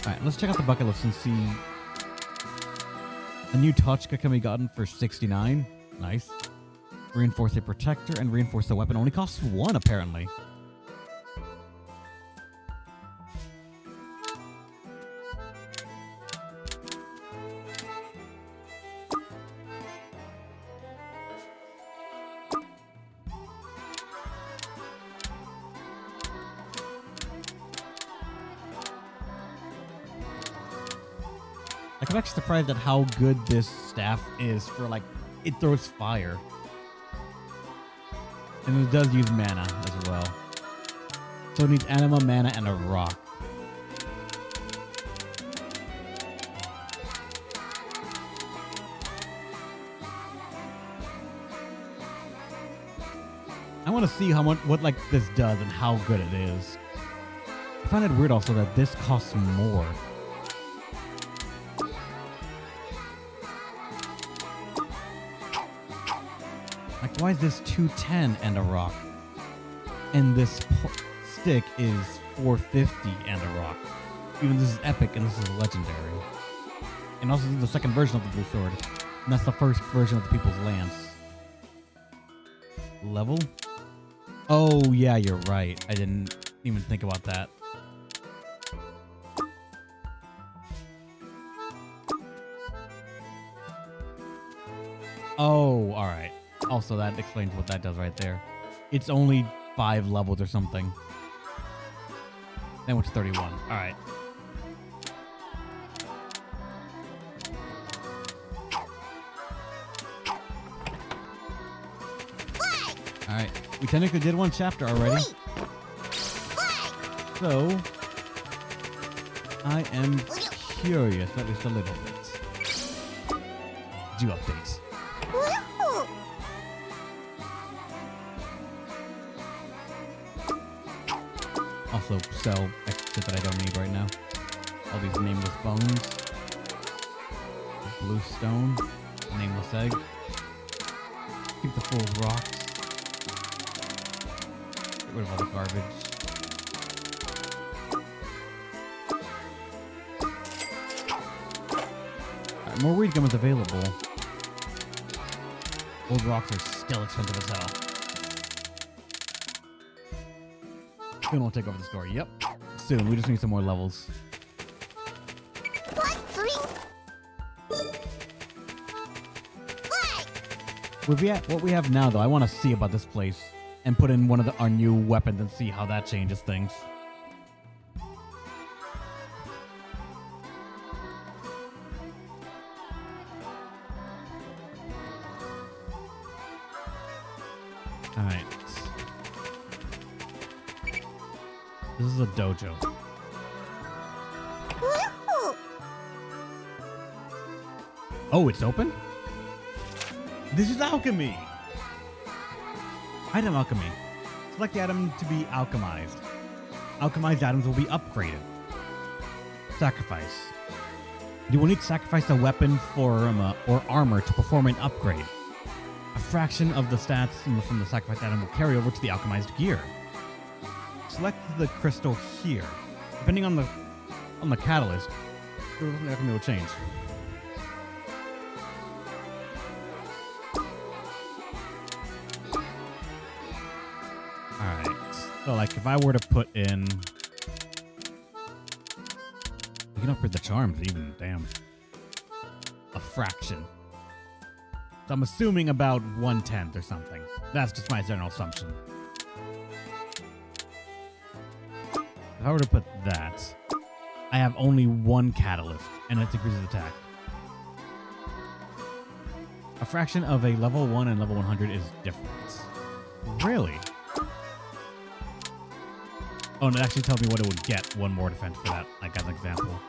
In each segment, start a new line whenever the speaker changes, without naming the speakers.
Alright, let's check out the bucket list and see. A new Tachka can be gotten for 69. Nice. Reinforce a protector and reinforce the weapon. Only costs 1, apparently. I'm actually surprised at how good this staff is for, like, it throws fire. And it does use mana as well. So it needs anima, mana, and a rock. I want to see what like this does and how good it is. I find it weird also that this costs more. Like, why is this 210 and a rock? And this stick is 450 and a rock. Even this is epic and this is legendary. And also this is the second version of the blue sword. And that's the first version of the People's Lance. Level? Oh, yeah, you're right. I didn't even think about that. Oh, alright. Also, that explains what that does right there. It's only 5 levels or something. Then went to 31. Alright. Alright. We technically did 1 chapter already. So, I am curious, at least a little bit. Do updates. Also sell extra shit that I don't need right now. All these nameless bones. Blue stone. Nameless egg. Keep the full rocks. Get rid of all the garbage. Alright, more weed gum is available. Old rocks are still expensive as hell. Soon we'll take over the store. Yep. Soon. We just need some more levels. What we have now, though, I want to see about this place and put in one of our new weapons and see how that changes things. Alright. This is a dojo. Oh, it's open? This is alchemy! Item alchemy. Select the item to be alchemized. Alchemized items will be upgraded. Sacrifice. You will need to sacrifice a weapon or armor to perform an upgrade. A fraction of the stats from the sacrificed item will carry over to the alchemized gear. Select the crystal here. Depending on the catalyst, the alchemy will change. Alright. So like if I were to put in, you can upgrade the charms even, damn. A fraction. So I'm assuming about 1/10 or something. That's just my general assumption. If I were to put that, I have only 1 catalyst, and it increases attack. A fraction of a level 1 and level 100 is different. Really? Oh, and it actually tells me what it would get. 1 more defense for that, like as an example.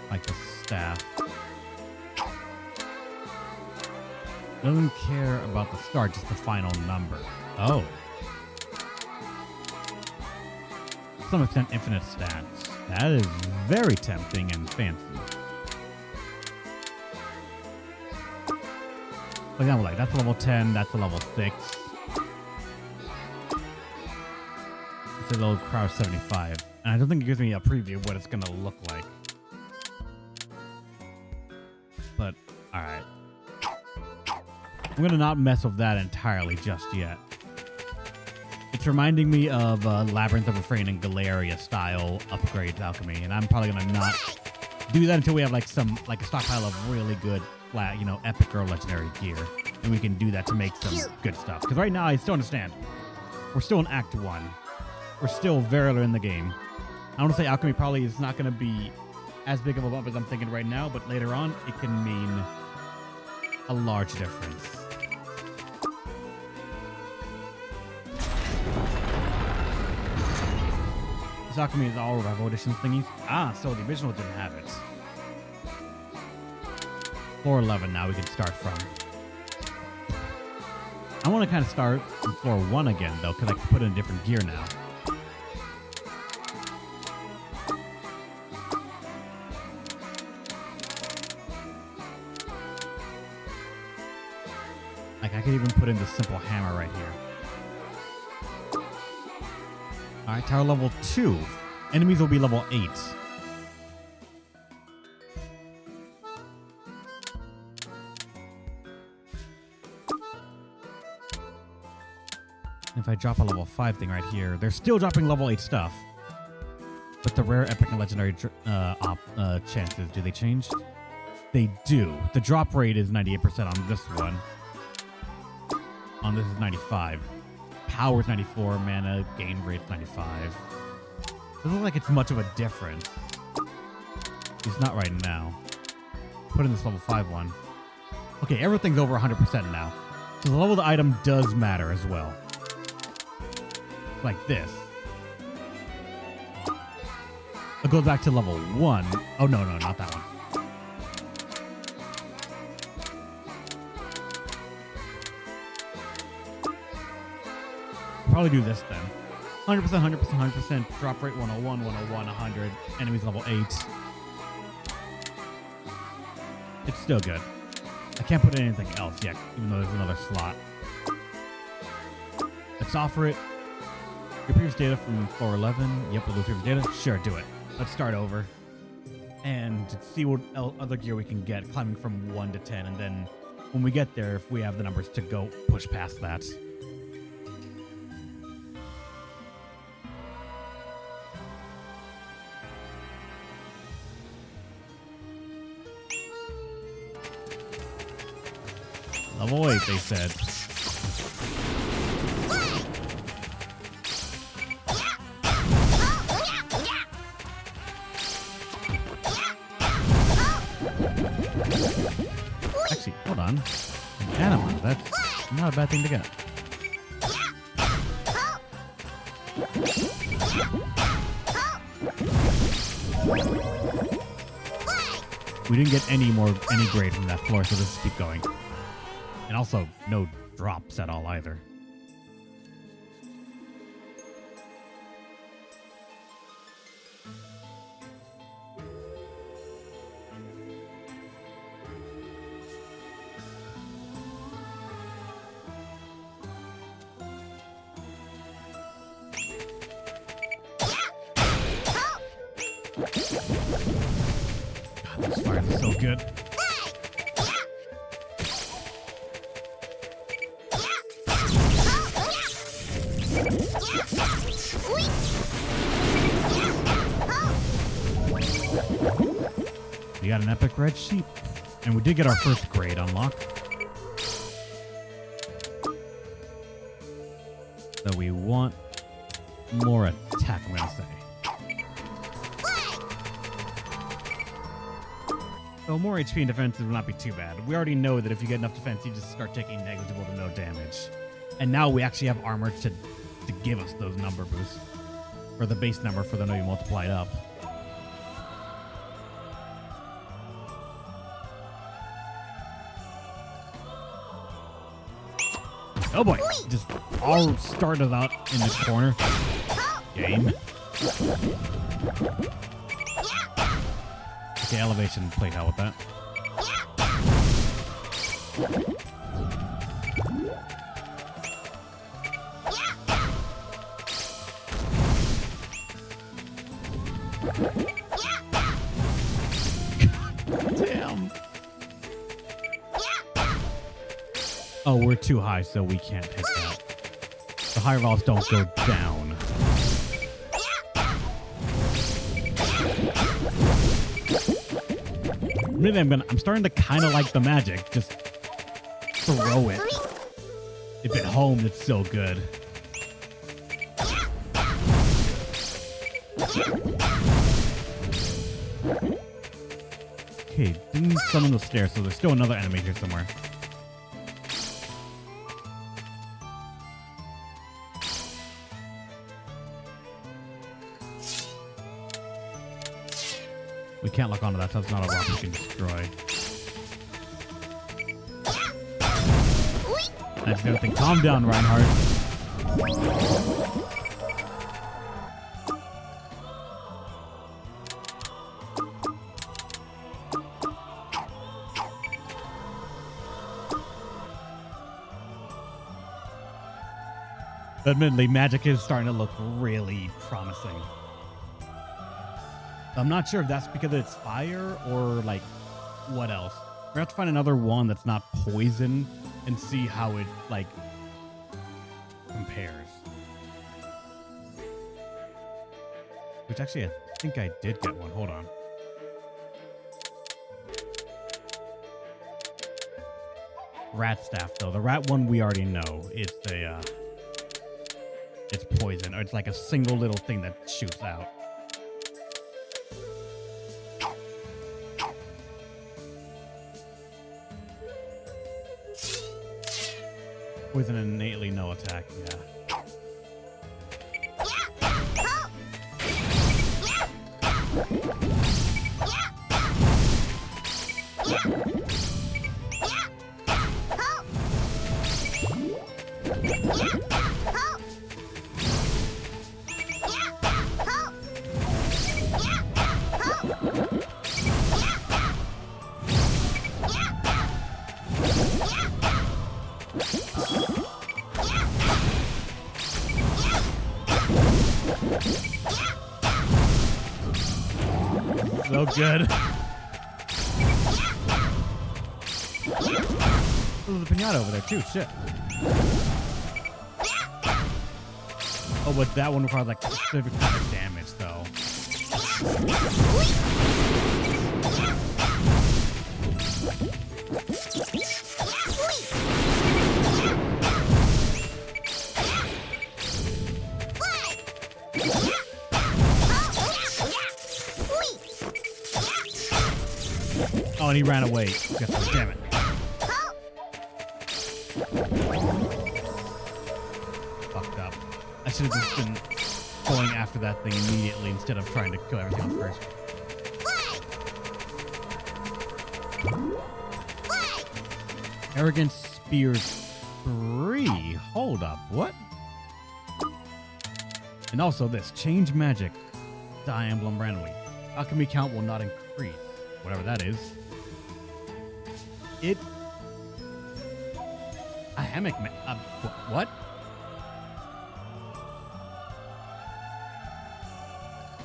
Like the staff. Doesn't care about the start, just the final number. Oh. To some extent, infinite stats. That is very tempting and fancy. For example, like that's a level 10, that's a level 6. It's a little crowd 75. And I don't think it gives me a preview of what it's gonna look like. But alright. I'm gonna not mess with that entirely just yet. It's reminding me of Labyrinth of Refrain and Galeria style upgrades alchemy, and I'm probably gonna not do that until we have like a stockpile of really good flat, epic or legendary gear, and we can do that to make some good stuff. Because right now I still understand we're still in Act 1, we're still very early in the game. I want to say alchemy probably is not gonna be as big of a bump as I'm thinking right now, but later on it can mean a large difference. Alchemy is all revival edition thingies. So the original didn't have it. Floor 11 now we can start from. I want to kind of start from floor 1 again though, because I can put in different gear now. Like I could even put in the simple hammer right here. Alright, tower level 2. Enemies will be level 8. If I drop a level 5 thing right here, they're still dropping level 8 stuff. But the rare, epic, and legendary chances, do they change? They do. The drop rate is 98% on this one. On this is 95. Power is 94, mana gain rate 95. Doesn't look like it's much of a difference. It's not right now. Put in this level 5 one. Okay, everything's over 100% now. So the level of the item does matter as well. Like this. It goes back to level 1. Oh, no, not that one. Probably do this then. 100%, 100%, 100%. Drop rate 101, 101, 100. Enemies level 8. It's still good. I can't put in anything else yet, even though there's another slot. Let's offer it. Your previous data from floor 11. Yep, we'll do previous data. Sure, do it. Let's start over. And see what other gear we can get, climbing from 1 to 10. And then when we get there, if we have the numbers to go push past that. Level 8, they said. Actually, hold on. An animal, that's not a bad thing to get. We didn't get any grade from that floor, so let's keep going. And also, no drops at all either. God, those fires are so good. We got an epic red sheep, and we did get our first grade unlocked. So we want more attack, I'm gonna say. So more HP and defense will not be too bad. We already know that if you get enough defense, you just start taking negligible to no damage. And now we actually have armor to give us those number boosts. Or the base number for them to be multiplied up. Oh boy, just all started out in this corner. Game. Okay, elevation played hell with that. Damn. Oh, we're too high, so we can't hit that. The high rolls don't go down. Really, I'm starting to kind of like the magic. Just throw it. If it homes, it's so good. Okay, didn't summon the stairs, so there's still another enemy here somewhere. We can't lock onto that, so that's not a rock we can destroy. That's the other thing. Calm down, Reinhardt. Admittedly, magic is starting to look really promising. I'm not sure if that's because it's fire or like what else. We're gonna have to find another one that's not poison and see how it like compares. Which actually I think I did get one. Hold on. Rat staff though. The rat one we already know. It's a it's poison, or it's like a single little thing that shoots out. With an innately no attack, yeah. So good. Oh, there's a pinata over there too. Shit. Oh, but that one requires like specific kind of damage, though. Oh, and he ran away. Damn it. Fucked up. I should have just been going after that thing immediately instead of trying to kill everything else first. Arrogant Spears 3. Hold up. What? And also this. Change magic. Die emblem randomly. Alchemy count will not increase. Whatever that is. A hammock. What?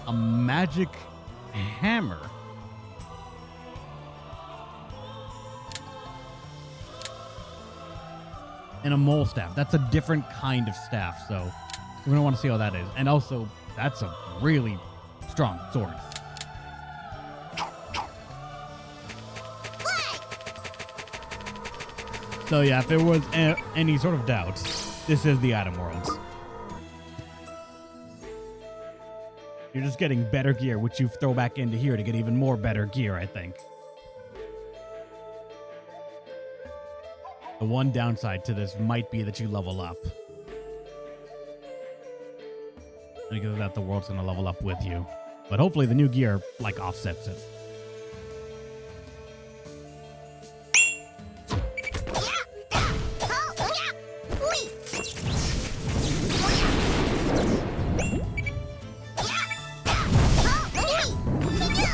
A magic hammer. And a mole staff. That's a different kind of staff, so we're going to want to see how that is. And also, that's a really strong sword. So yeah, if there was any sort of doubt, this is the item world. You're just getting better gear, which you throw back into here to get even more better gear, I think. The one downside to this might be that you level up. And because of that, the world's going to level up with you. But hopefully the new gear, like, offsets it.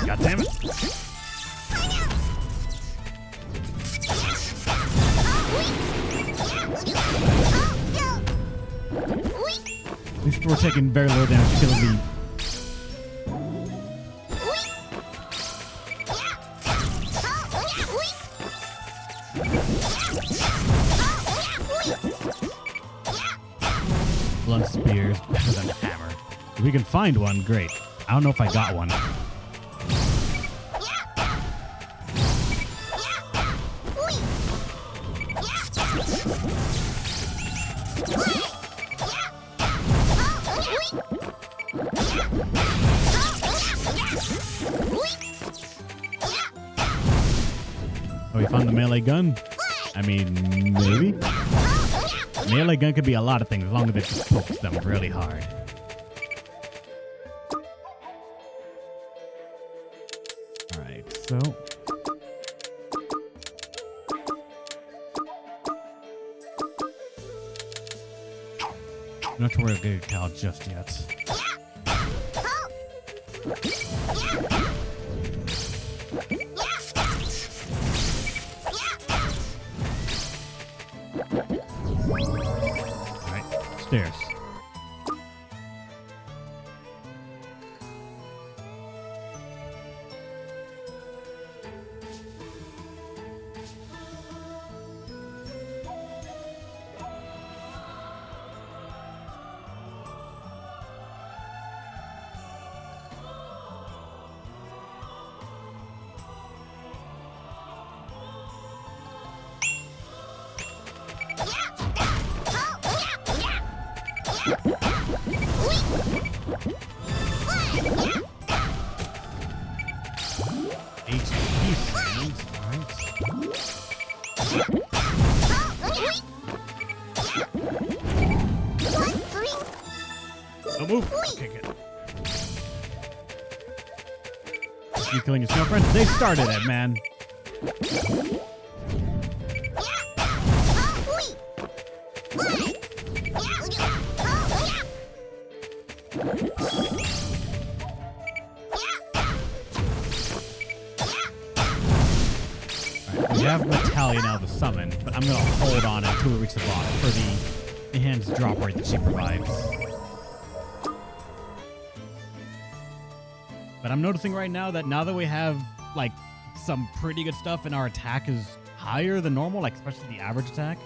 God damn it. we're taking very little damage because of the... blunt spears better than hammer. If we can find one, great. I don't know if I got one. Oh, we found the melee gun? I mean, maybe? Melee gun could be a lot of things as long as it just pokes them really hard. Alright, so... I'm not sure where to get a cow just yet. Alright, stairs. Don't move. Okay, good. You killing your girlfriend? They started it, man. We have Natalia now to summon, but I'm going to hold on until we reach the boss for the enhanced drop rate that she provides. But I'm noticing right now that we have like some pretty good stuff and our attack is higher than normal, like especially the average attack,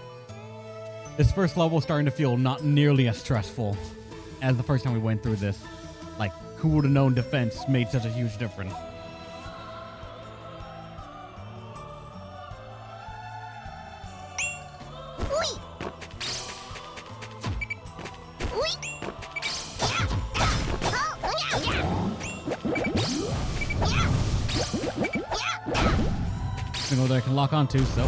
this first level is starting to feel not nearly as stressful as the first time we went through this. Like, who would have known defense made such a huge difference? Single that I can lock onto, so.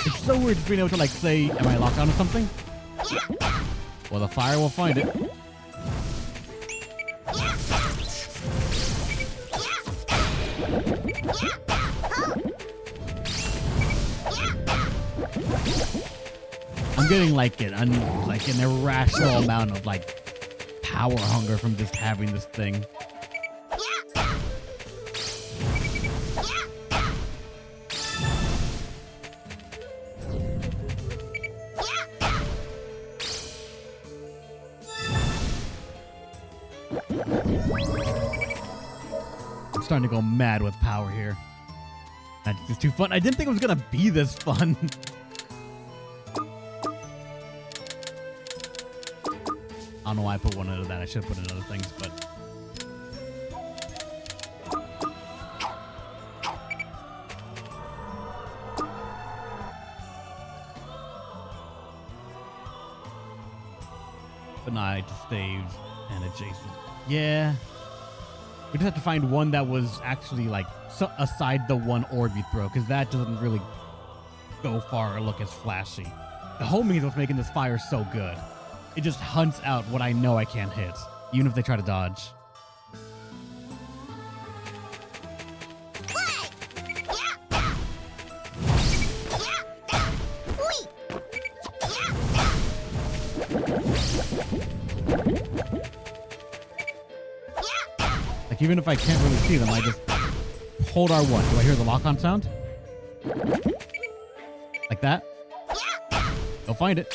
It's so weird just being able to, like, say, am I locked onto something? Well, the fire will find it. I'm getting like an irrational amount of like power hunger from just having this thing. I'm starting to go mad with power here. That's just too fun. I didn't think it was gonna be this fun. I don't know why I put one into that. I should have put in other things, but... Denied to save and adjacent. Yeah. We just have to find one that was actually, like, aside the one orb you throw, because that doesn't really go far or look as flashy. The homie is what's making this fire so good. It just hunts out what I know I can't hit, even if they try to dodge. Like, even if I can't really see them, I just hold R1. Do I hear the lock-on sound? Like that. Go find it.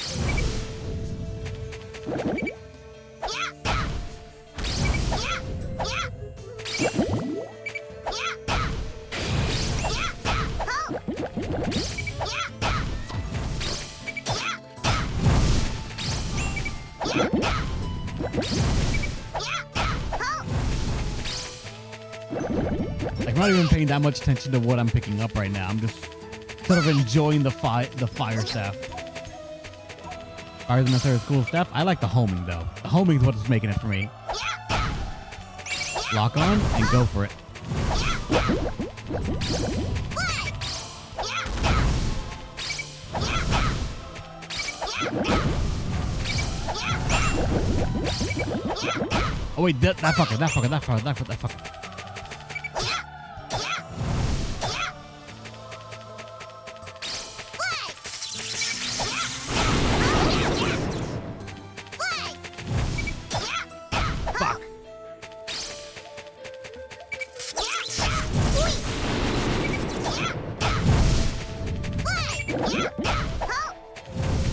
Like, I'm not even paying that much attention to what I'm picking up right now. I'm just sort of enjoying the fire staff. Fire isn't necessarily the coolest stuff. I like the homing though. The homing is what's making it for me. Lock on and go for it. Oh wait, that fucker.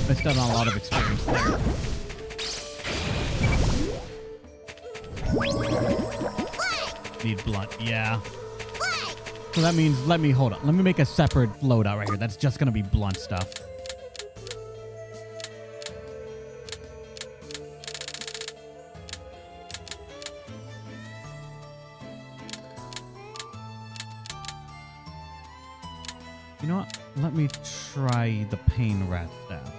Missed out on a lot of experience there. Need blunt, yeah. So that means, hold on. Let me make a separate loadout right here. That's just gonna be blunt stuff. You know what? Let me try the pain rat staff.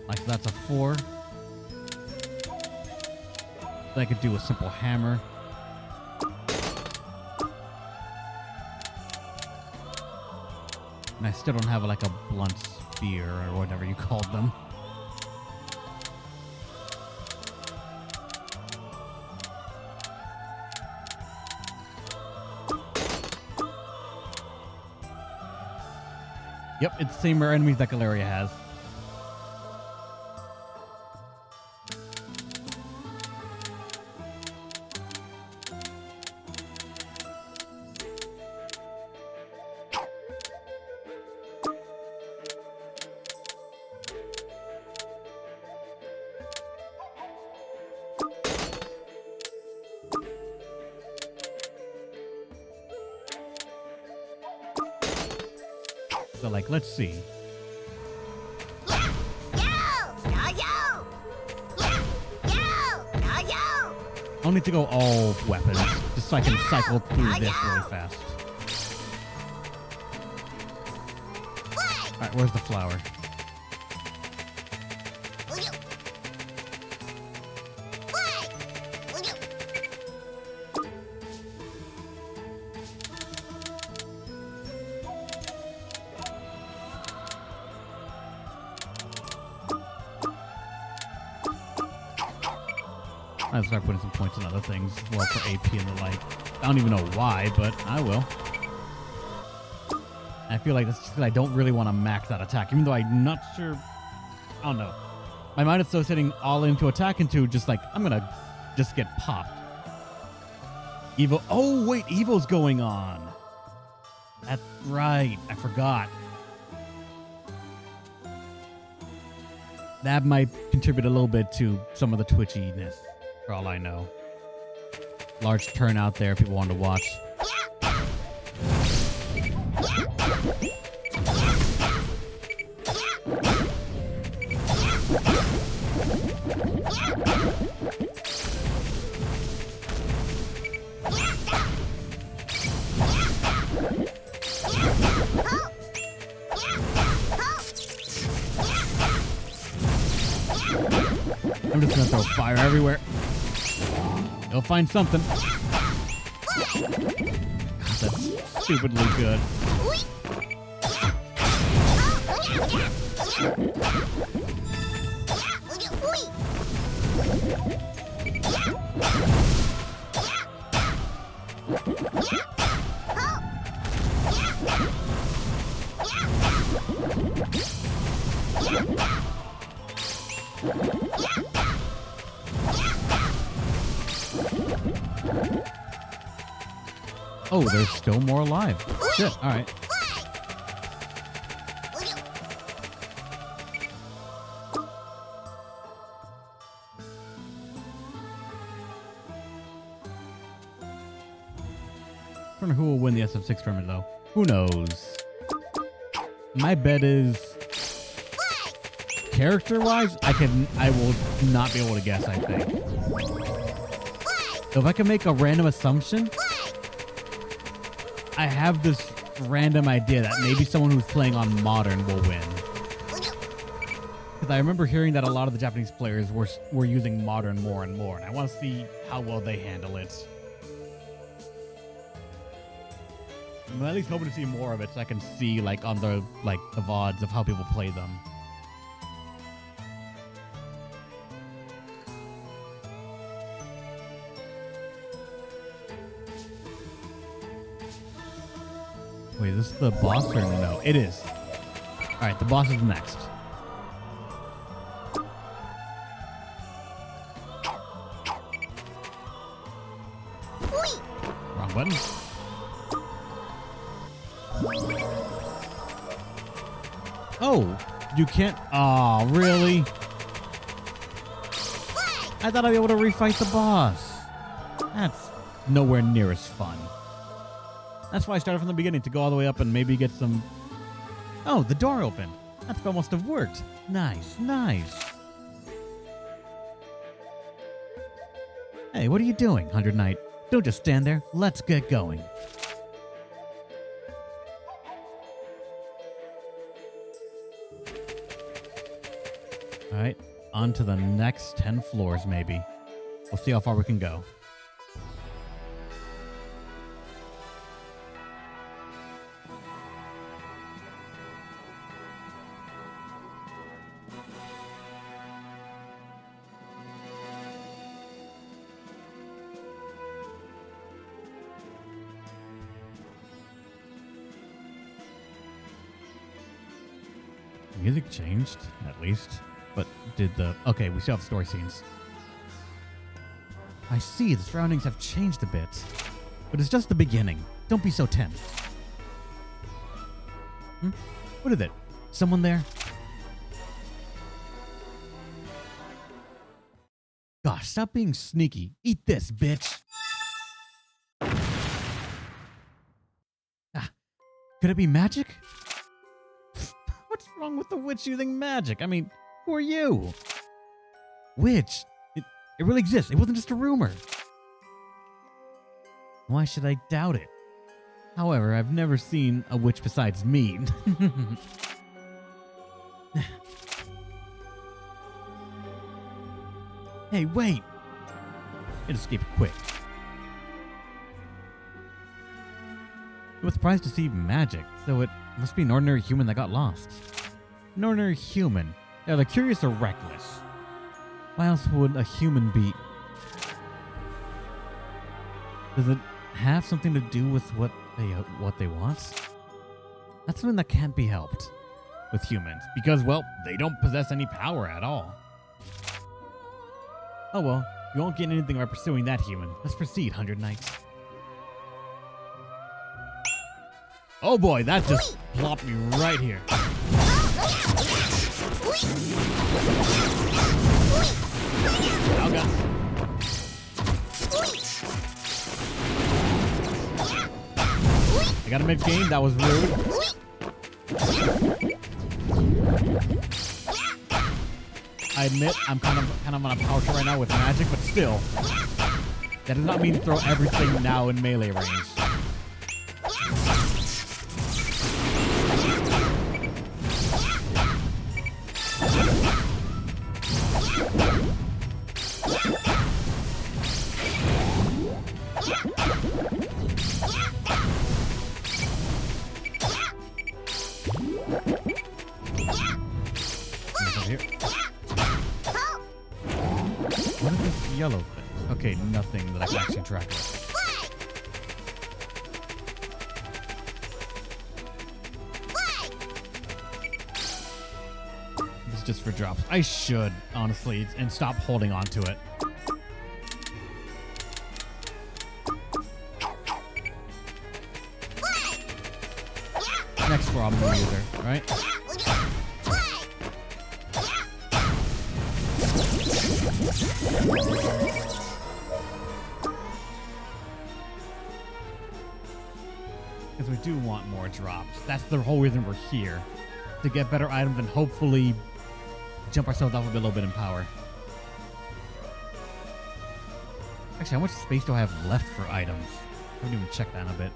Like, that's a 4. I could do a simple hammer. And I still don't have like a blunt spear or whatever you called them. Yep, it's the same rare enemies that Galeria has. So, like, let's see. I'll need to go all weapons, just so I can cycle through this really fast. Alright, where's the flower? I'll start putting some points on other things, well, for AP and the like. I don't even know why, but I will. I feel like that's just because I don't really want to max out attack, even though I'm not sure. I don't know. My mind is still sitting all into attack into just like, I'm going to just get popped. Evo. Oh, wait, Evo's going on. That's right. I forgot. That might contribute a little bit to some of the twitchiness. For all I know. Large turnout there, people want to watch. I'm just gonna throw fire everywhere. You'll find something. God, that's stupidly good. Oh, there's still more alive. Shit. All right. I wonder who will win the SF6 tournament, though. Who knows? My bet is, character-wise, I will not be able to guess, I think. So if I can make a random assumption, I have this random idea that maybe someone who's playing on Modern will win. Because I remember hearing that a lot of the Japanese players were using Modern more and more, and I want to see how well they handle it. I'm at least hoping to see more of it so I can see like on the VODs of how people play them. Wait, is this the boss or no? It is. Alright, the boss is next. Wrong button. Oh, you can't. Oh, really? I thought I'd be able to refight the boss. That's nowhere near as fun. That's why I started from the beginning, to go all the way up and maybe get some... Oh, the door opened. That spell must have worked. Nice, nice. Hey, what are you doing, 100 Knight? Don't just stand there. Let's get going. Alright, on to the next 10 floors, maybe. We'll see how far we can go. Music changed, at least. But did the... Okay, we still have story scenes. I see, the surroundings have changed a bit. But it's just the beginning. Don't be so tense. What is it? Someone there? Gosh, stop being sneaky. Eat this, bitch. Ah, could it be magic? What's wrong with the witch using magic? I mean, who are you? Witch. It really exists. It wasn't just a rumor. Why should I doubt it? However, I've never seen a witch besides me. Hey, wait! It escaped quick. I was surprised to see magic, so it must be an ordinary human that got lost. An ordinary human. They're either curious or reckless. Why else would a human be... Does it have something to do with what they want? That's something that can't be helped with humans, because, well, they don't possess any power at all. Oh well, you won't get anything by pursuing that human. Let's proceed, 100 Knights. Oh boy, that just plopped me right here. Oh god. I got a mid-game, that was rude. I admit I'm kind of on a power trip right now with magic, but still. That does not mean throw everything now in melee range. What is this yellow thing? Okay, nothing that I can actually interact with. This is just for drops. I should, honestly, and stop holding on to it. next for I'm gonna use her, right? Because we do want more drops. That's the whole reason we're here. To get better items and hopefully jump ourselves up a little bit in power. Actually, how much space do I have left for items? I haven't even checked that in a bit.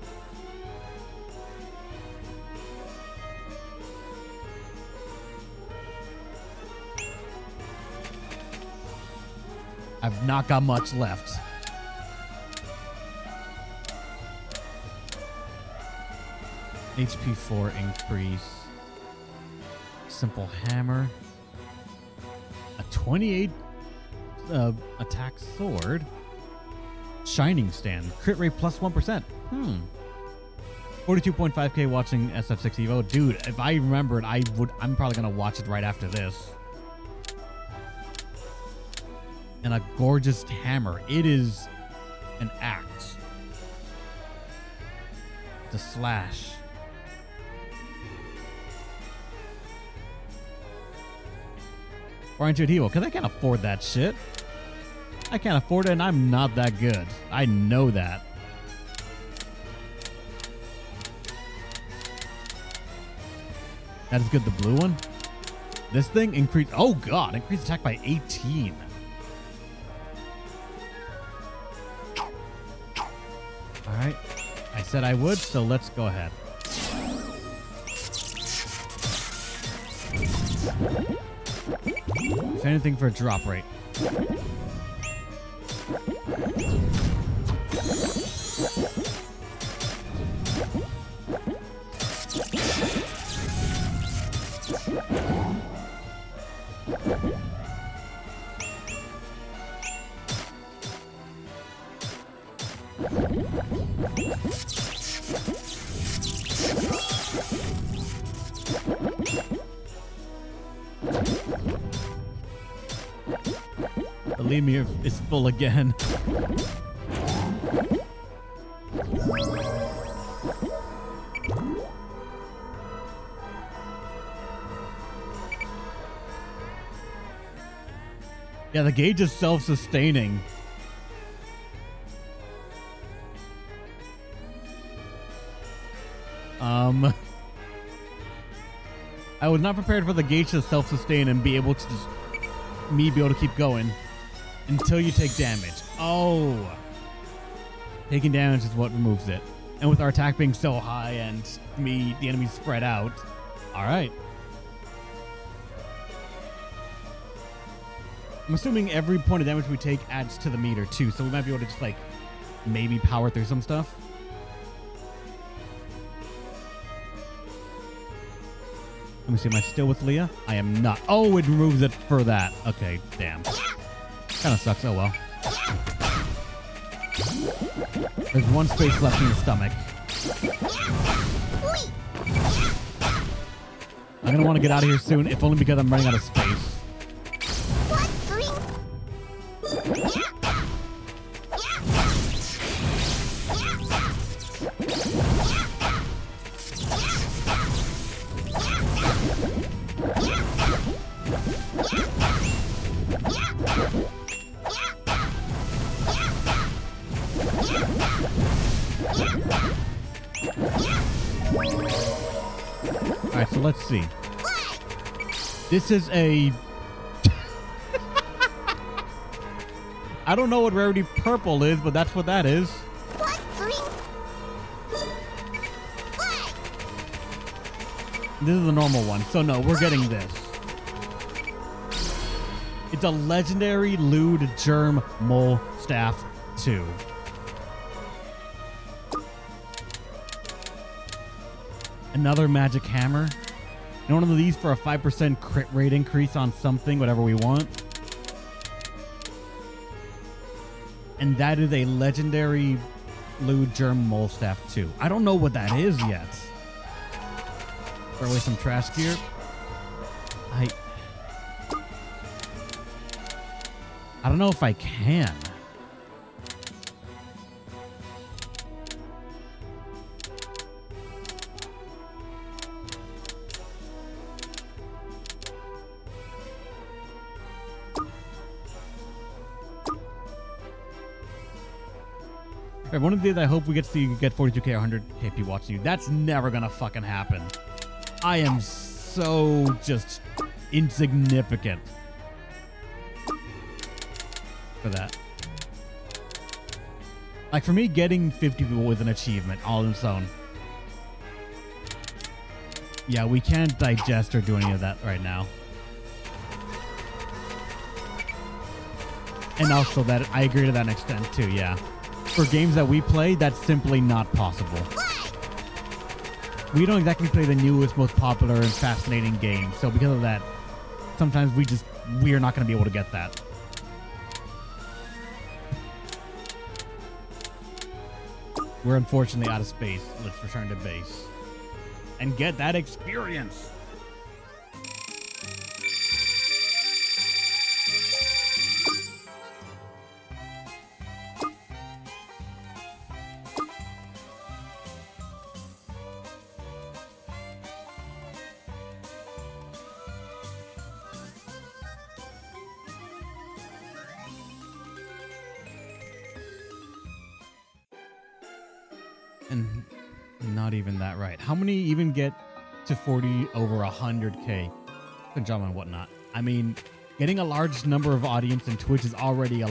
I've not got much left. HP 4 increase. Simple hammer. A 28 attack sword. Shining stand. Crit rate plus 1%. 42.5k watching SF6 Evo. Dude, if I remembered, I'm probably gonna watch it right after this. And a gorgeous hammer. It is an axe. To slash. Why aren't you at Evo? Because I can't afford that shit. I can't afford it, and I'm not that good. I know that. That is good. The blue one. This thing increased. Oh god, increased attack by 18. All right, I said I would, so let's go ahead. Say anything for a drop rate. Believe me, it's full again. Yeah, the gauge is self-sustaining. I was not prepared for the gauge to self-sustain and be able to just be able to keep going until you take damage. Oh, taking damage is what removes it. And with our attack being so high and the enemies spread out, all right. I'm assuming every point of damage we take adds to the meter too, so we might be able to just like maybe power through some stuff. Let me see, am I still with Leah? I am not. Oh, it removes it for that. Okay, damn. Kind of sucks. Oh well. There's one space left in the stomach. I'm gonna want to get out of here soon, if only because I'm running out of space. Alright, so let's see. This is a... I don't know what rarity purple is, but that's what that is. This is the normal one, so no, we're getting this. It's a legendary Lewd Germ Mole Staff 2. Another magic hammer. And one of these for a 5% crit rate increase on something, whatever we want. And that is a legendary Lewd Germ Mole Staff 2. I don't know what that is yet. Throw away some trash gear. I don't know if I can. One of the days I hope we get to see you get 42k or 100k people watching you. That's never gonna fucking happen. I am so just insignificant for that. Like for me, getting 50 people was an achievement all in its own. Yeah, we can't digest or do any of that right now. And also that I agree to that extent too, yeah. For games that we play, that's simply not possible. We don't exactly play the newest, most popular and fascinating games, so because of that, sometimes we are not going to be able to get that. We're unfortunately out of space. Let's return to base and get that experience. And not even that right. How many even get to 40 over 100k? Good job and whatnot. I mean, getting a large number of audience in Twitch is already a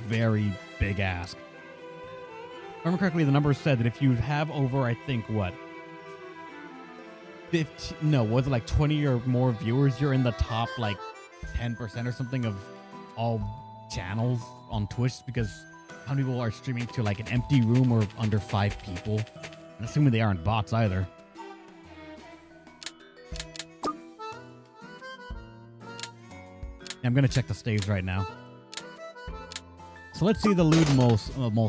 very big ask. If I remember correctly, the number said that if you have over, I think, what? 50, no, was it like 20 or more viewers? You're in the top like 10% or something of all channels on Twitch, because how many people are streaming to like an empty room or under 5 people? I'm assuming they aren't bots either. I'm gonna check the staves right now. So let's see the lewd mole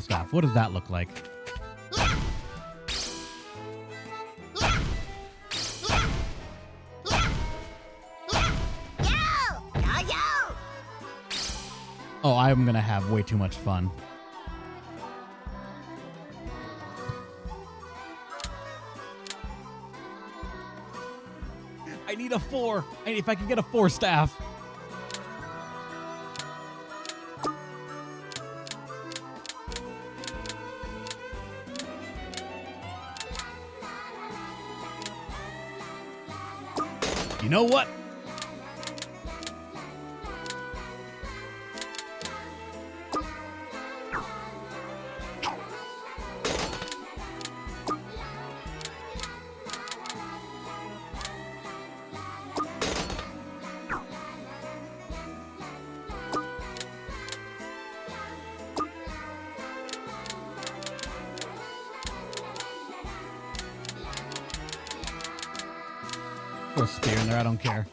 staff. What does that look like? Oh, I'm gonna have way too much fun. I need a 4. If I can get a 4 staff. You know what? Throw a spear in there, I don't care.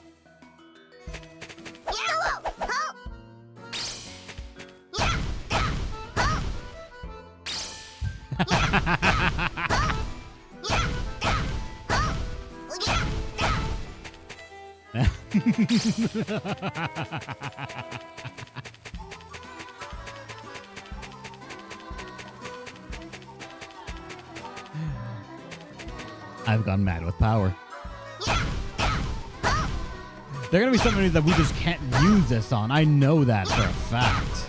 I've gone mad with power. There are going to be somebody that we just can't use this on. I know that for a fact.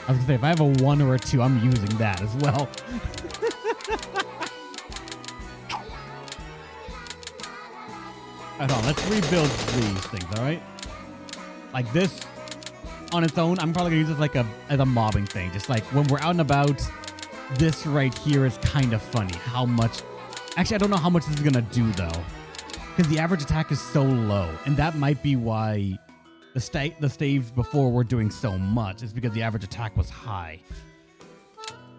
I was going to say, if I have a 1 or a 2, I'm using that as well. Hold on, let's rebuild these things, all right? Like this, on its own, I'm probably gonna use this like as a mobbing thing. Just like when we're out and about, this right here is kind of funny. How much? Actually, I don't know how much this is gonna do though, because the average attack is so low, and that might be why the staves before were doing so much. Is because the average attack was high.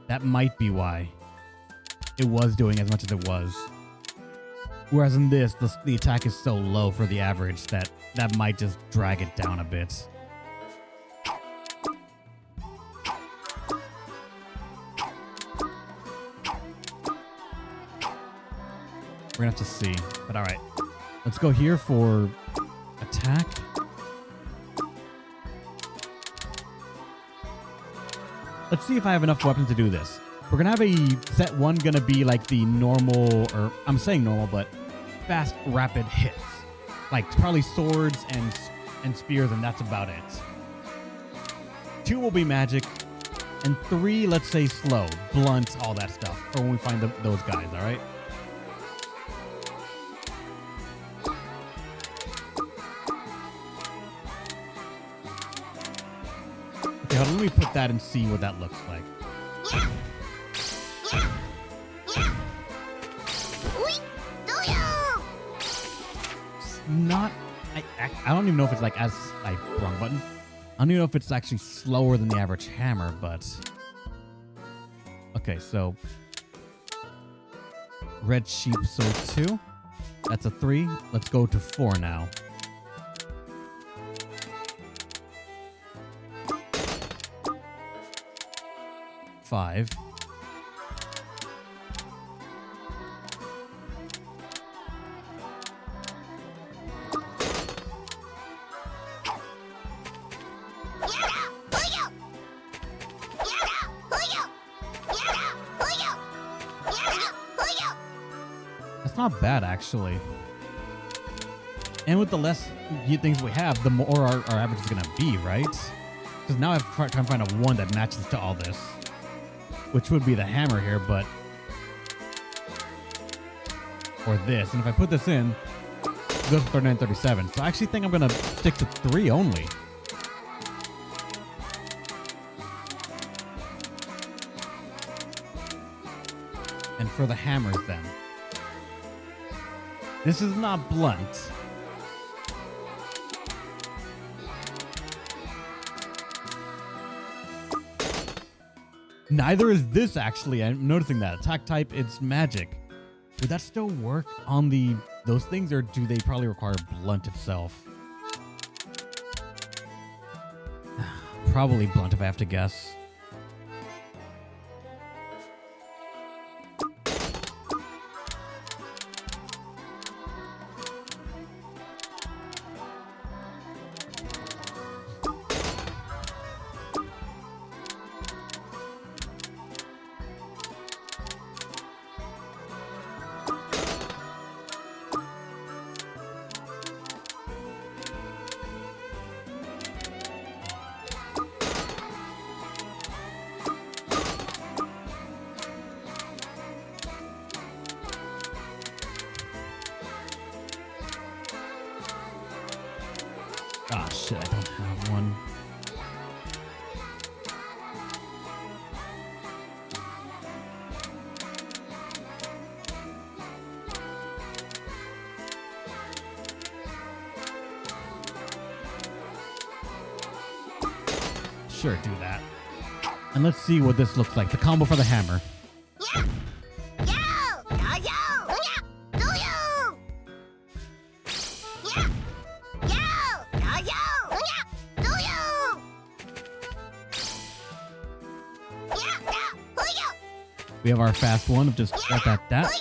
That might be why it was doing as much as it was. Whereas in this, the attack is so low for the average that might just drag it down a bit. We're gonna have to see, but all right. Let's go here for attack. let's see if I have enough weapons to do this. We're gonna have a set one gonna be like the normal, or I'm saying normal, but fast, rapid hits. Like probably swords and spears, and that's about it. 2 will be magic, and 3, let's say slow, blunt, all that stuff, for when we find those guys, all right? Okay, hold on, let me put that and see what that looks like. Not, I don't even know if it's like wrong button. I don't even know if it's actually slower than the average hammer, but okay, so red sheep, so 2. That's a 3. Let's go to 4 now. Five. That's not bad, actually. And with the less things we have, the more our average is going to be, right? Because now I have to try and find a 1 that matches to all this, which would be the hammer here, but... or this. And if I put this in, it goes to 39, 37. So I actually think I'm going to stick to 3 only. And for the hammers, then. This is not blunt. Neither is this, actually. I'm noticing that. Attack type, it's magic. Would that still work on those things, or do they probably require blunt itself? Probably blunt, if I have to guess. Ah, shit, I don't have one. Sure, do that. And let's see what this looks like. The combo for the hammer. We have our fast one of just that.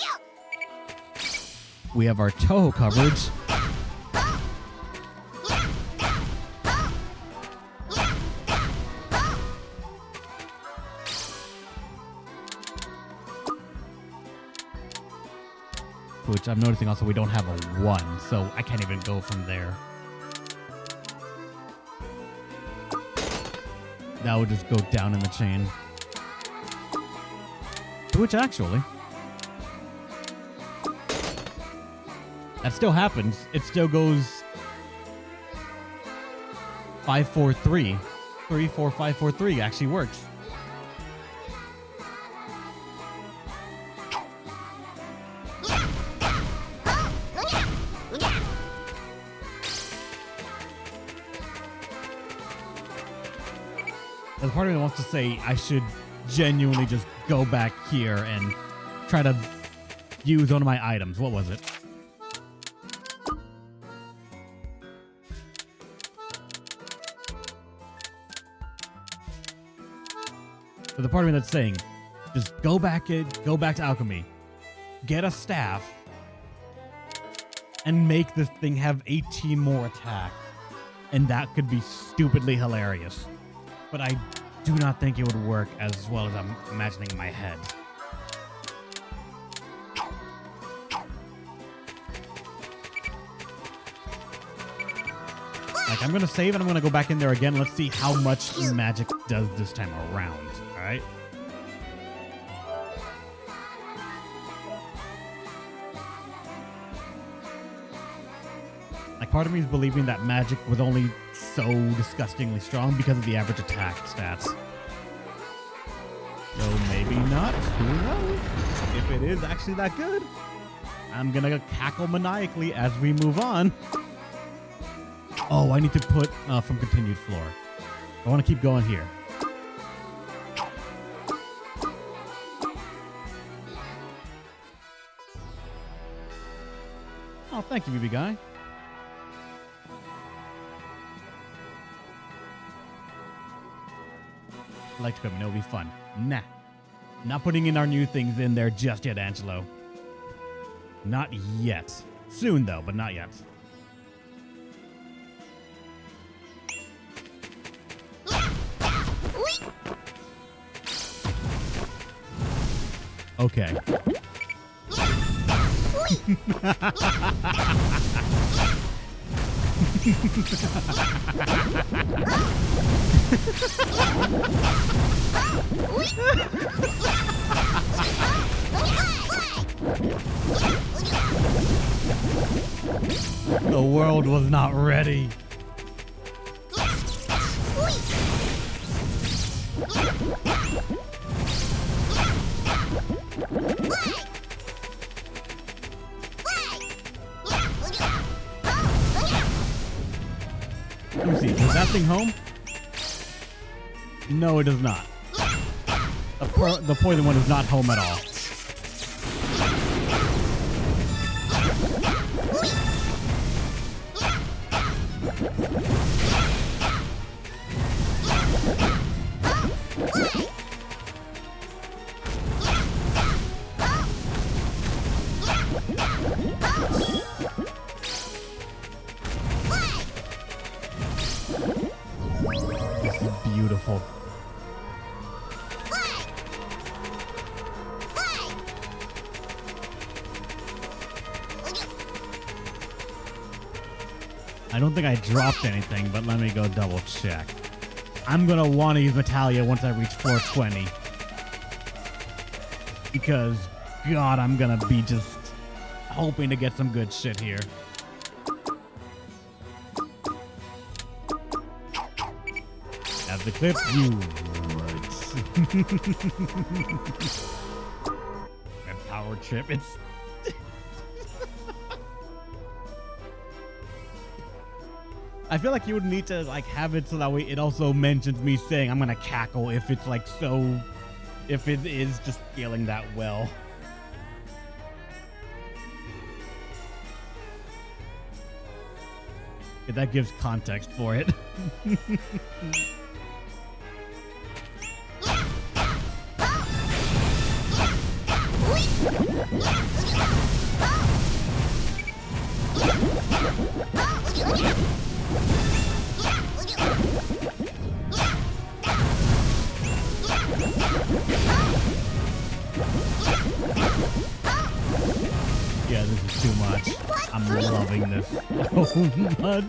We have our Toho coverage. Which I'm noticing also we don't have a 1, so I can't even go from there. That would just go down in the chain. Which actually, that still happens. It still goes 5, 4, 3. 3, 4, 5, 4, 3 actually works. There's part of me that wants to say I should genuinely just go back here and try to use one of my items. What was it? So the part of me that's saying, just go back to alchemy, get a staff, and make this thing have 18 more attack, and that could be stupidly hilarious. But I do not think it would work as well as I'm imagining in my head. Like, I'm going to save and I'm going to go back in there again. Let's see how much magic does this time around. All right. Like, part of me is believing that magic was only so disgustingly strong because of the average attack stats. So maybe not. Who knows? If it is actually that good, I'm going to cackle maniacally as we move on. Oh, I need to put from continued floor. I want to keep going here. Oh, thank you, BB guy. I like equipment. It'll be fun. Nah. Not putting in our new things in there just yet, Angelo. Not yet. Soon, though, but not yet. Okay. The world was not ready. Let me see. Is that thing home? No, it does not. The poison one is not home at all. This is beautiful. I don't think I dropped anything, but let me go double check. I'm going to want to use Metalia once I reach 420. Because, God, I'm going to be just hoping to get some good shit here. As the clip, you would. That power trip, it's... I feel like you would need to like have it so that way it also mentions me saying I'm gonna cackle if it's like so, if it is just feeling that well. Yeah, that gives context for it. Yeah, this is too much. I'm loving this so much.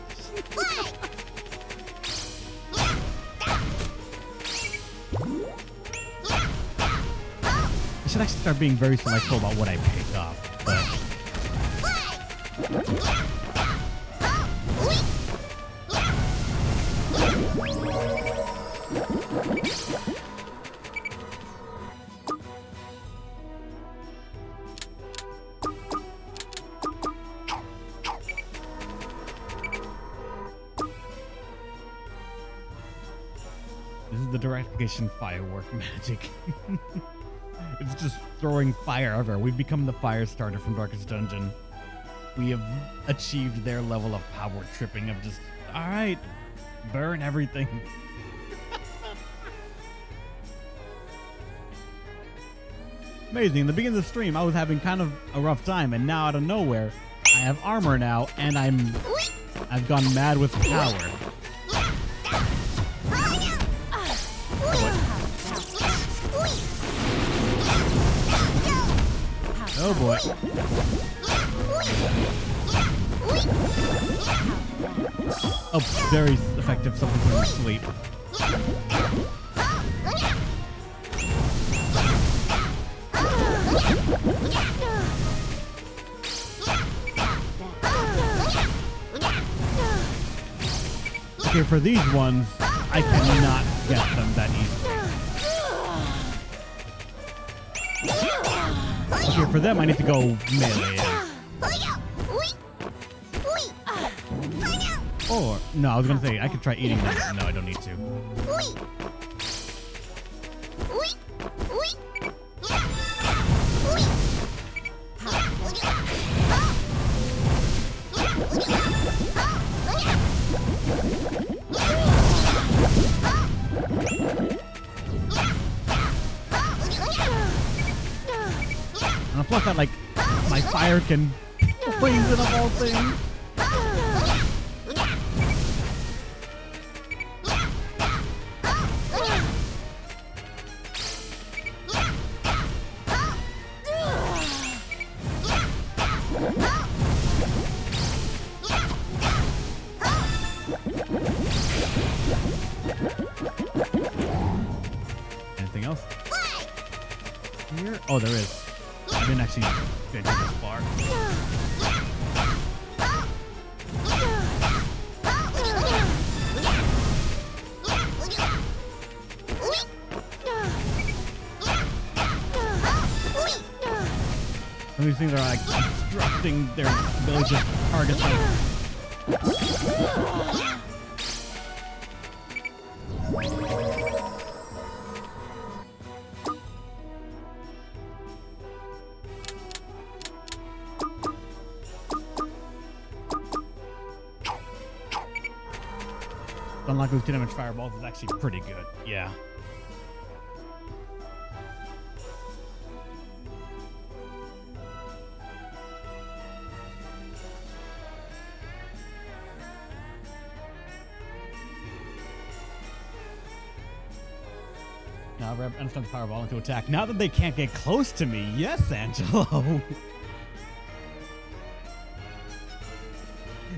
I should actually start being very selective about what I pick up, but... This is the direct application firework magic. It's just throwing fire everywhere. We've become the fire starter from Darkest Dungeon. We have achieved their level of power tripping of just, all right, burn everything. Amazing. In the beginning of the stream, I was having kind of a rough time, and now out of nowhere, I have armor now, and I've gone mad with power. What Oh boy. Oh, very effective. Something put him to sleep. Okay, for these ones, I cannot get them that easy. Okay, for them, I need to go melee. Or, no, I was going to say, I could try eating them. No, I don't need to. And plus, that, like, my fire can poison of all things. Anything else? Here? Oh, there is. I didn't actually get this far. Some of these things are like obstructing their ability to target them. Unlock those 2 damage fireballs is actually pretty good. Yeah. Now I understand the fireball into attack. Now that they can't get close to me, yes, Angelo.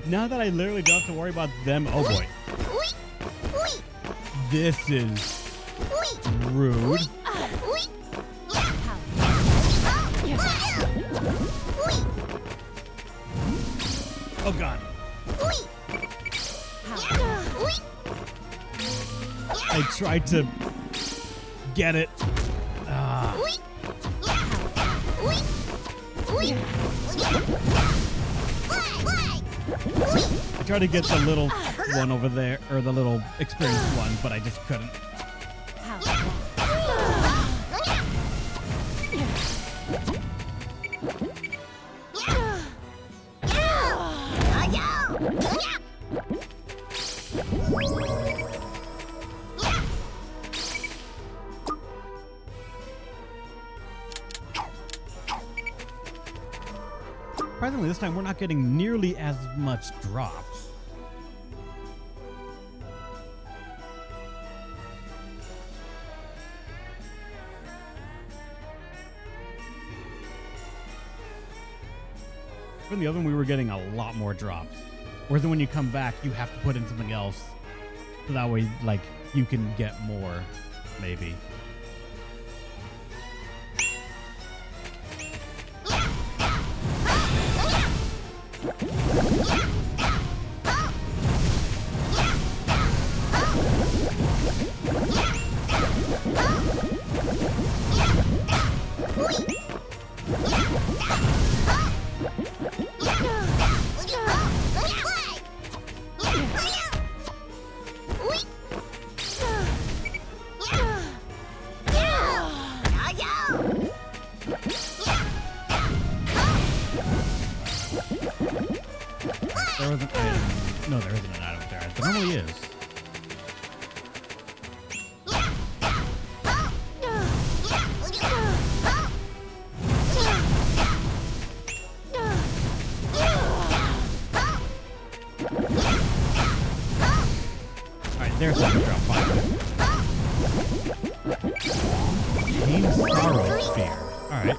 Now that I literally don't have to worry about them. Oh boy. This is rude. Oh god. I tried to get it. I tried to get the little one over there, or the little experienced one, but I just couldn't. Surprisingly, this time we're not getting nearly as much drops. In the other one, we were getting a lot more drops. Whereas when you come back, you have to put in something else. So that way, like, you can get more, maybe. There wasn't an item. No, there isn't an item there. There normally is. Alright, there's something to drop fire. Pain Sorrow Sphere. Alright.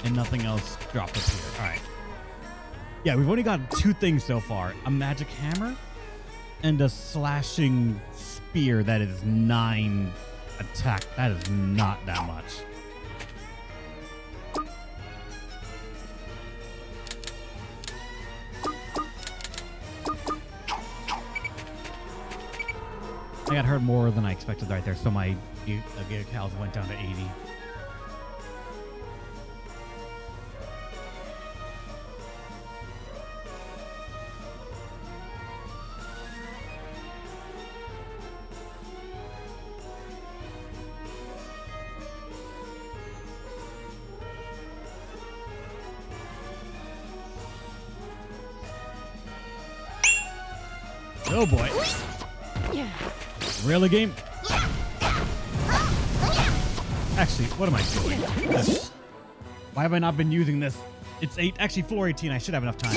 and nothing else dropped up here. All right. Yeah, we've only got 2 things so far. A magic hammer and a slashing spear that is 9 attack. That is not that much. I got hurt more than I expected right there, so my Giga Cows went down to 80. Oh boy. Really, game? Actually, what am I doing? Why have I not been using this? It's 8, actually floor 18. I should have enough time.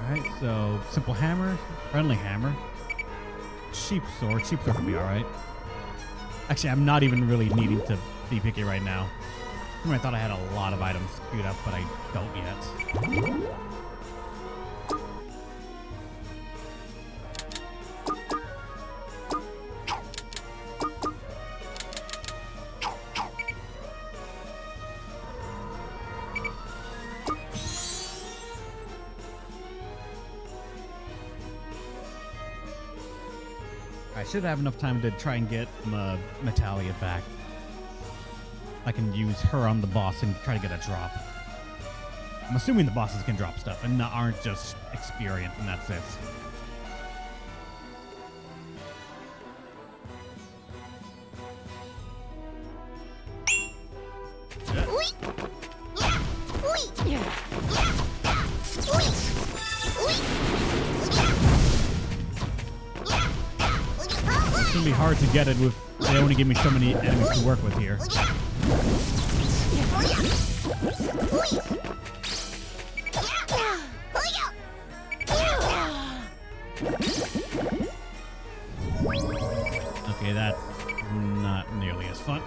Alright, so simple hammer, friendly hammer, sheep sword. Sheep sword would be alright. Actually, I'm not even really needing to be picky right now. I thought I had a lot of items queued up, but I don't yet. I should have enough time to try and get Natalia back. I can use her on the boss and try to get a drop. I'm assuming the bosses can drop stuff and aren't just experience, and that's it. It's gonna be hard to get it with they only give me so many enemies to work with here. Okay, that's not nearly as fun.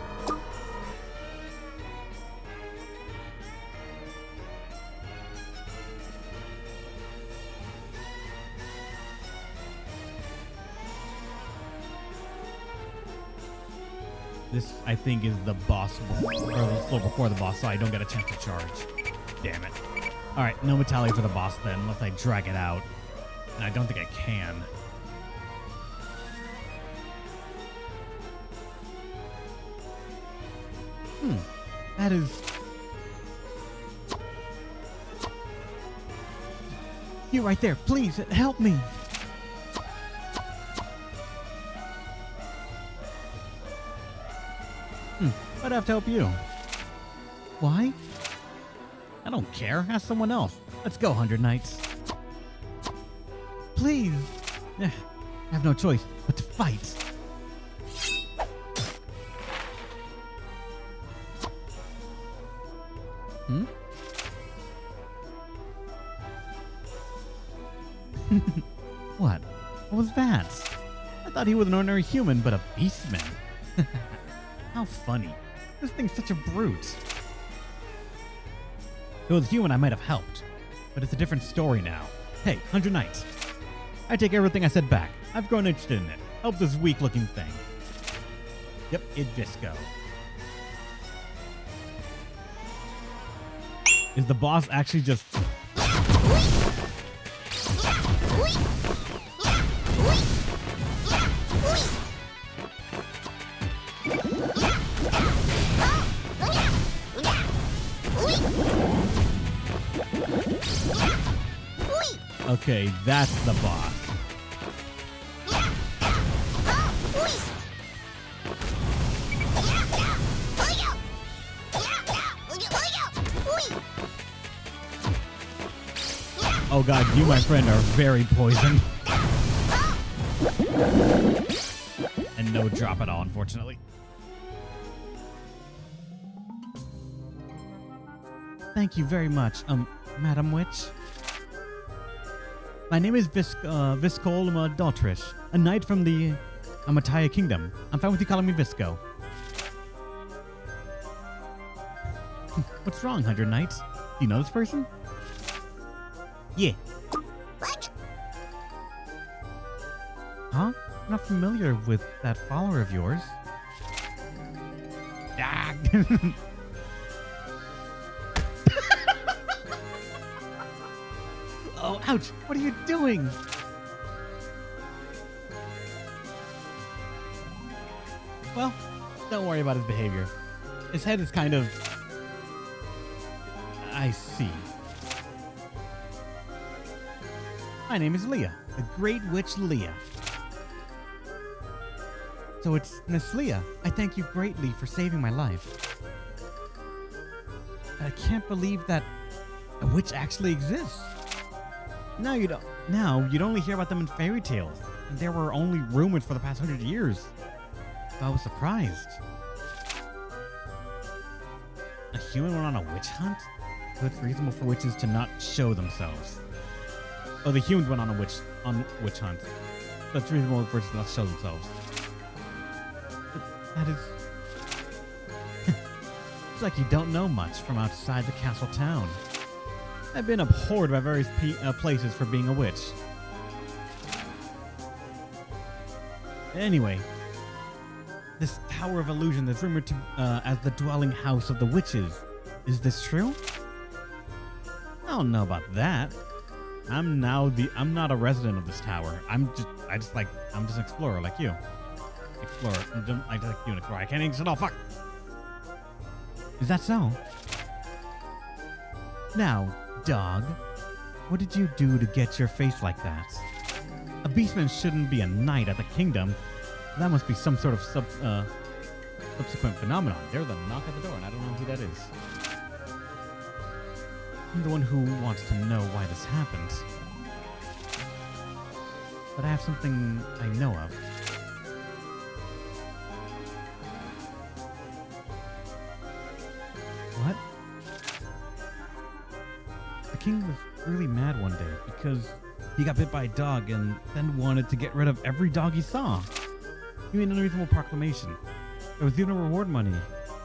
This, I think, is the boss, or the floor before the boss, so I don't get a chance to charge. Damn it. All right, no Natalia for the boss then, unless I drag it out. And I don't think I can. That is... You right there, please, help me. I'd have to help you. Why? I don't care. Ask someone else. Let's go, 100 Knights. Please. I have no choice but to fight. What? What was that? I thought he was an ordinary human, but a beastman. How funny. This thing's such a brute. If it was human, I might have helped. But it's a different story now. Hey, 100 Knights. I take everything I said back. I've grown interested in it. Help this weak-looking thing. Yep, Idvisco. Is the boss actually just... Okay, that's the boss. Oh god, you, my friend, are very poisoned. And no drop at all, unfortunately. Thank you very much, Madam Witch. My name is Viscol Daltrish, a knight from the Amataya Kingdom. I'm fine with you calling me Visco. What's wrong, 100 Knights? Do you know this person? Yeah. Huh? I'm not familiar with that follower of yours. Ah. Oh, ouch! What are you doing? Well, don't worry about his behavior. His head is kind of... I see. My name is Leah, the Great Witch Leah. So it's Miss Leah. I thank you greatly for saving my life. But I can't believe that a witch actually exists. Now you'd only hear about them in fairy tales, and there were only rumors for the past 100 years. So I was surprised. A human went on a witch hunt? So it's reasonable for witches to not show themselves. Oh, the humans went on witch hunts. So it's reasonable for witches to not show themselves. But that is... It's like you don't know much from outside the castle town. I've been abhorred by various places for being a witch. Anyway, this Tower of Illusion is rumored to as the dwelling house of the witches. Is this true? I don't know about that. I'm not a resident of this tower. I'm just an explorer like you. Explorer. I like you, an explorer. I can't English at all. Fuck. Is that so? Now, dog, what did you do to get your face like that? A beastman shouldn't be a knight at the kingdom. That must be some sort of subsequent phenomenon. There's a knock at the door, and I don't know who that is. I'm the one who wants to know why this happened. But I have something I know of. What? The king was really mad one day because he got bit by a dog and then wanted to get rid of every dog he saw. He made an unreasonable proclamation. There was even a reward money,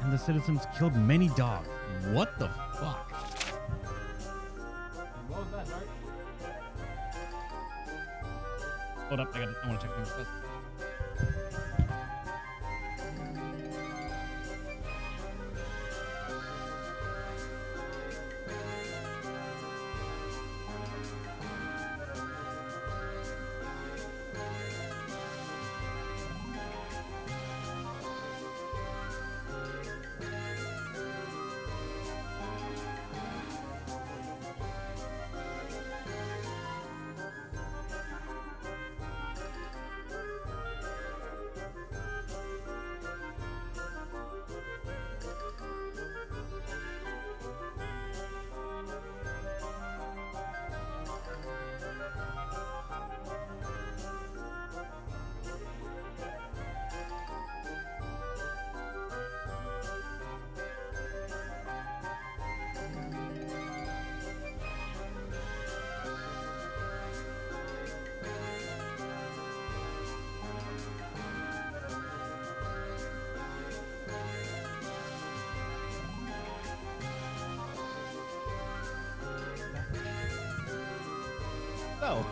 and the citizens killed many dogs. What the fuck? What was that, Mark? Hold up, I want to check things first. So,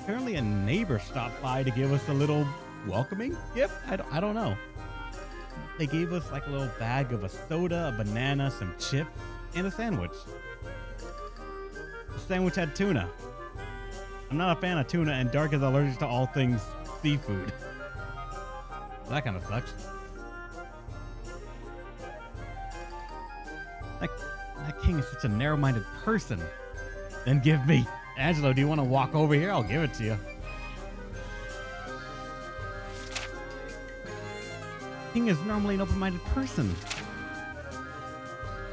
apparently a neighbor stopped by to give us a little welcoming gift. I don't know. They gave us like a little bag of a soda, a banana, some chips, and a sandwich. The sandwich had tuna. I'm not a fan of tuna, and Dark is allergic to all things seafood. That kind of sucks. That king is such a narrow-minded person. Then give me. Angelo, do you want to walk over here? I'll give it to you. King is normally an open-minded person.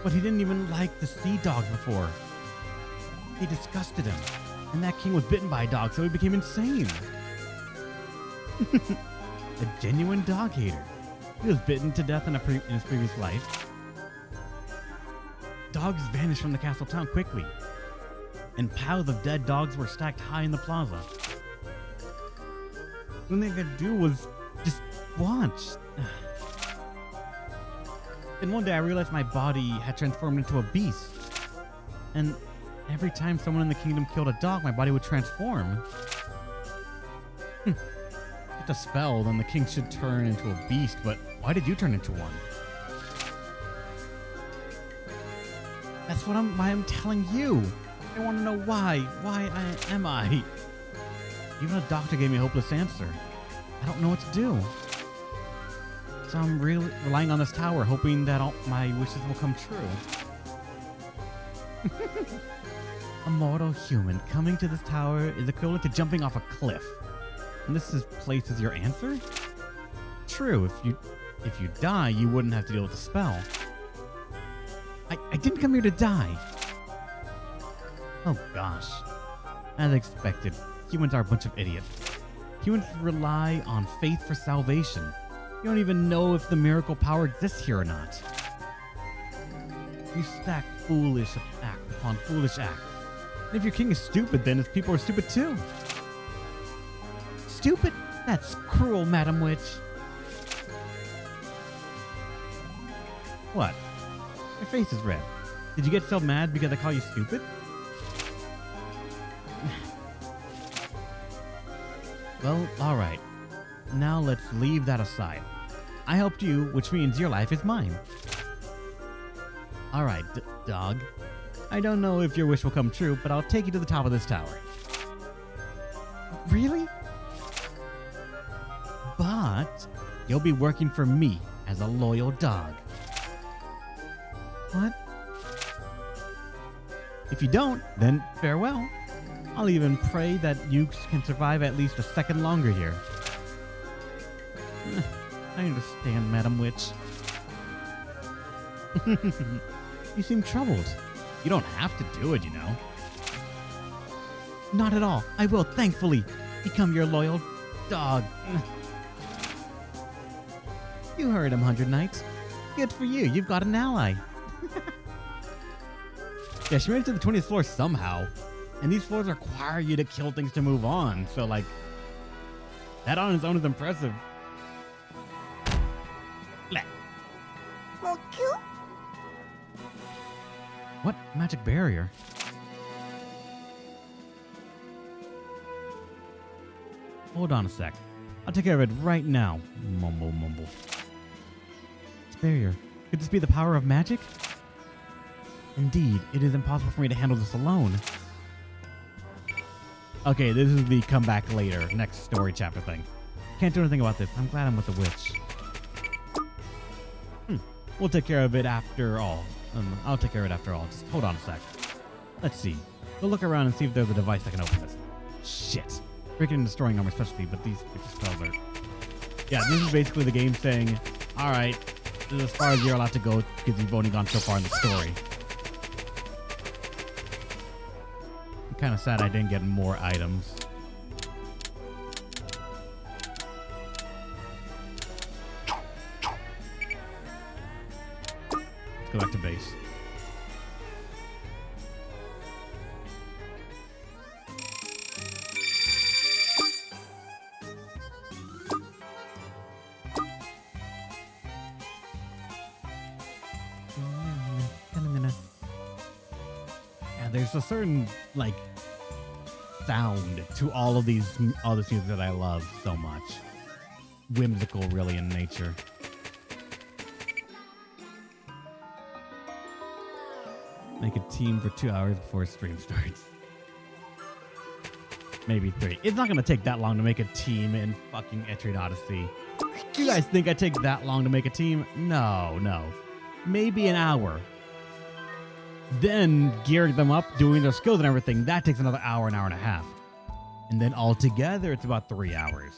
But he didn't even like the sea dogs before. They disgusted him. And that king was bitten by a dog, so he became insane. A genuine dog hater. He was bitten to death in his previous life. Dogs vanished from the castle town quickly, and piles of dead dogs were stacked high in the plaza. The only thing I could do was just watch. Then one day I realized my body had transformed into a beast. And every time someone in the kingdom killed a dog, my body would transform. With a spell, then the king should turn into a beast, but why did you turn into one? That's why I'm telling you. I want to know why. Why am I? Even a doctor gave me a hopeless answer. I don't know what to do. So I'm really relying on this tower, hoping that all my wishes will come true. A mortal human coming to this tower is equivalent to jumping off a cliff. And this place is your answer? True, if you die, you wouldn't have to deal with the spell. I didn't come here to die. Oh gosh. As expected, humans are a bunch of idiots. Humans rely on faith for salvation. You don't even know if the miracle power exists here or not. You stack foolish act upon foolish act. And if your king is stupid, then his people are stupid too. Stupid? That's cruel, Madam Witch. What? Your face is red. Did you get so mad because I call you stupid? Well, alright. Now let's leave that aside. I helped you, which means your life is mine. Alright, dog. I don't know if your wish will come true, but I'll take you to the top of this tower. Really? But you'll be working for me as a loyal dog. What? If you don't, then farewell. I'll even pray that you can survive at least a second longer here. I understand, Madam Witch. You seem troubled. You don't have to do it, you know. Not at all. I will, thankfully, become your loyal dog. You heard him, 100 Knights. Good for you. You've got an ally. Yeah, she made it to the 20th floor somehow. And these floors require you to kill things to move on. So, like, that on its own is impressive. What magic barrier? Hold on a sec. I'll take care of it right now. Mumble, mumble. This barrier. Could this be the power of magic? Indeed, it is impossible for me to handle this alone. Okay, this is the come back later, next story chapter thing. Can't do anything about this. I'm glad I'm with the witch. We'll take care of it after all. I'll take care of it after all. Just hold on a sec. Let's see. We'll look around and see if there's a device that can open this. Shit. Breaking and destroying armor specialty, but these spells are... Yeah, this is basically the game saying, alright, this is as far as you're allowed to go because you've only gone so far in the story. I'm kind of sad I didn't get more items. Let's go back to base. Yeah, there's a certain like sound to all this music that I love so much. Whimsical, really, in nature. Make a team for 2 hours before stream starts. Maybe 3. It's not going to take that long to make a team in fucking Etrian Odyssey. You guys think I take that long to make a team? No, no. Maybe an hour. Then gearing them up, doing their skills and everything, that takes another hour, an hour and a half. And then altogether, it's about 3 hours.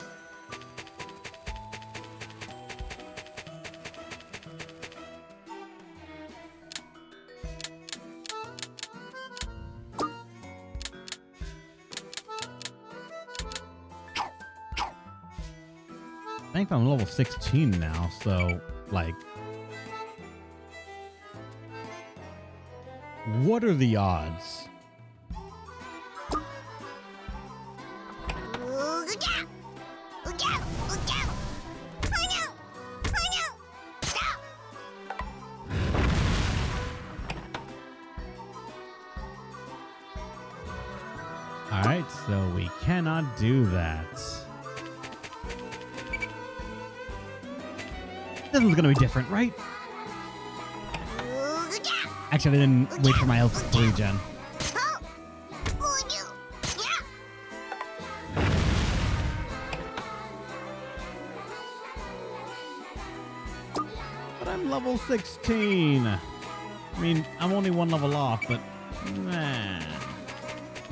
I think I'm level 16 now, so, like... What are the odds? Alright, so we cannot do that. This one's gonna be different, right? Actually, I didn't wait for my health 3 gen. But I'm level 16. I mean, I'm only 1 level off, but nah.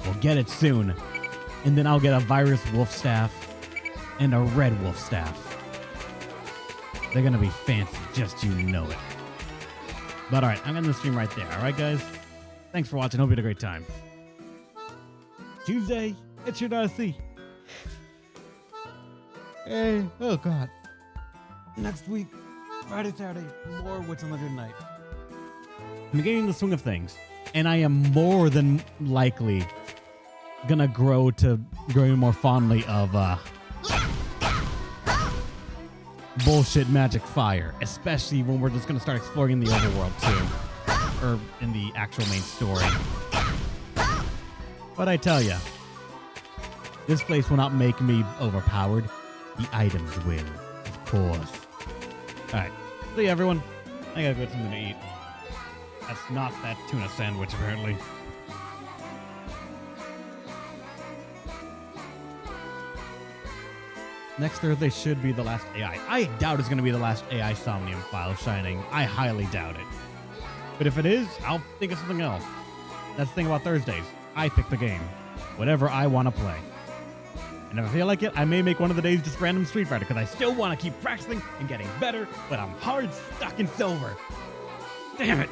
We'll get it soon. And then I'll get a virus wolf staff and a red wolf staff. They're gonna be fancy, just you know it. But alright, I'm ending the stream right there. Alright, guys? Thanks for watching. Hope you had a great time. Tuesday, it's your Darcy. Hey, oh god. Next week, Friday, Saturday, more Wits Unlimited Night. I'm getting the swing of things, and I am more than likely gonna grow to growing more fondly of bullshit magic fire, especially when we're just gonna start exploring the overworld too, or in the actual main story. But I tell ya, this place will not make me overpowered. The items will, of course. All right, see ya, everyone. I gotta go get something to eat. That's not that tuna sandwich, apparently. Next Thursday should be the last AI. I doubt it's going to be the last AI Somnium file shining. I highly doubt it. But if it is, I'll think of something else. That's the thing about Thursdays. I pick the game. Whatever I want to play. And if I feel like it, I may make one of the days just random Street Fighter, because I still want to keep practicing and getting better, but I'm hard stuck in silver. Damn it.